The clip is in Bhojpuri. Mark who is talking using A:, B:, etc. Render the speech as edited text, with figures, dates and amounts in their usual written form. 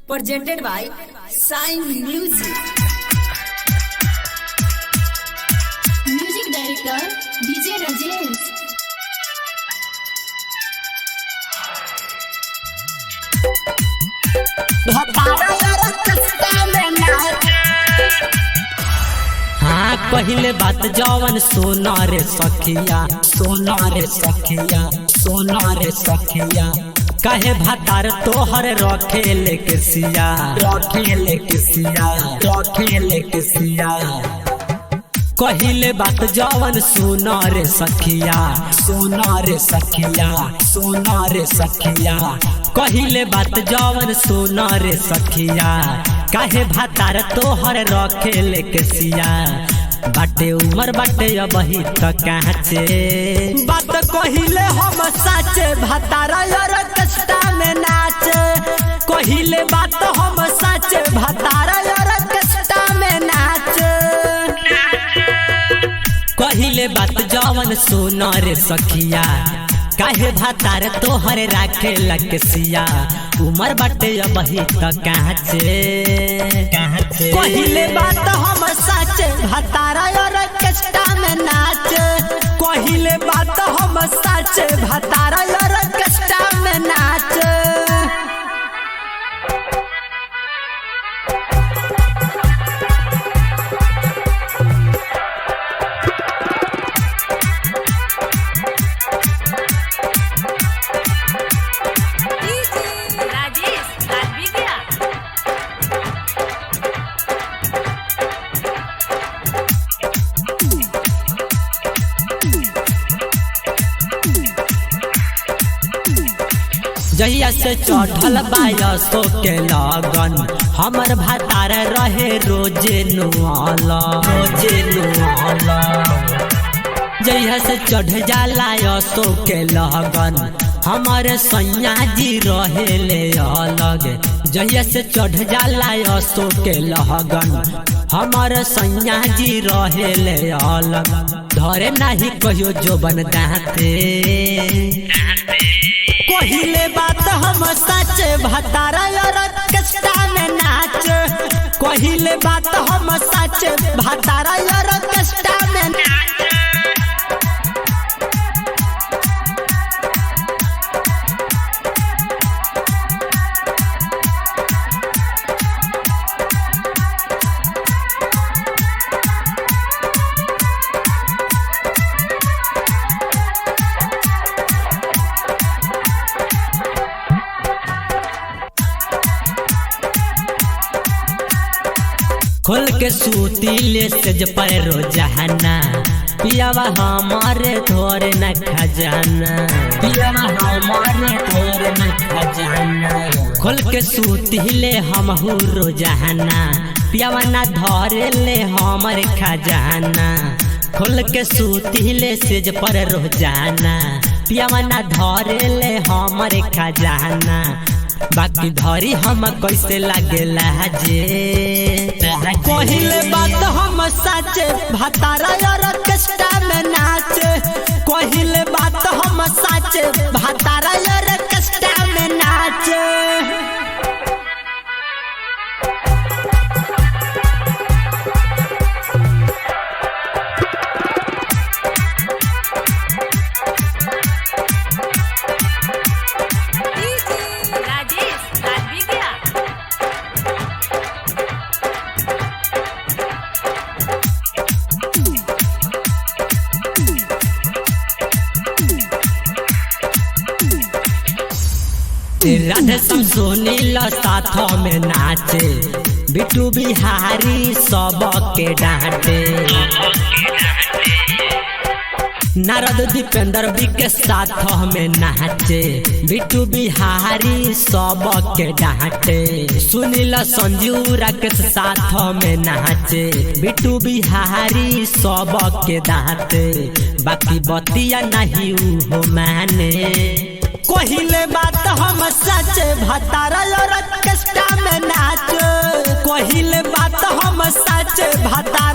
A: presented by Sign Music.
B: Music director DJ Rajesh.
C: हाँ पहले बात जवन सोना रे सखिया, सोना रे सखिया, सोना रे सखिया। कहे भातार तोहर रखे लेके सिया, रखे लेके सिया, रखे लेके सिया। कहिले बात जवन सोना रे सखिया, सोना रे सखिया, सोना रे सखिया। कहिले बात जवन सोना रे सखिया, काहे भातार तोहर रखे लेके सिया। बाटे उमर बाटे अबही तक काचे, बात कहिले हम साचे भातार यार कष्टा में नाचे। कहिले बात हम साचे भातार यार कष्टा में नाचे। कहिले बात जवन सोना रे सखिया, काहे भातार तोहर राखे लकसिया। उमर बाटे अबही तक काचे, कहिले बात हम साचे भातार यार कष्टा में नाचे। कहिले बात हम साचे भातार यार कष्टा में नाचे। जहिया से चढ़ल बायसो के लगन, हमर भातार रहे रोजे नुआला, रोजे नुआला। जहिया से चढ़ जाला यसो के लगन, हमारे सैया जी रहे ले अलग। जहिया से चढ़ जाला यसो के लगन, हमारे सैया जी रहे ले अलग। धरे नहीं कहियो जोबन दाते, कहिले बात हम साचे भातार यार कष्टा में नाचे। कहिले बात हम साचे भातार यार कष्टा में नाचे। खोल के सूती ले सेज पर रोजाना, पियावा हमारे थोड़े न खजाना, पियावा हमारे थोड़े न खजाना। खोल के सूती ले हम रोजाना, पियावा न धरे ले हमारे खजाना। खोल के सूती ले सेज पर रोजाना, पियावा न धरे ले हमारे खजाना। बाकी धरी हम कैसे लागेला जे, कहिले बात हम साचे भातार यार कष्टा में नाचे। कहिले बात हम साचे भातार यार कष्टा में नाचे। राधे सोनी ला साथ में नाचे, बिट्टू बिहारी सब के डांटे। नारद दीपेंद्र भी के साथ में नाचे, बिट्टू बिहारी सब के डांटे। सुनील संजू राकेश साथ में नाचे, बिट्टू बिहारी सब के डांटे। बाकी बतिया नहीं हो माने, कहिले बात हम साचे भातार यार कष्टा में नाचे। कहिले बात हम साचे भातार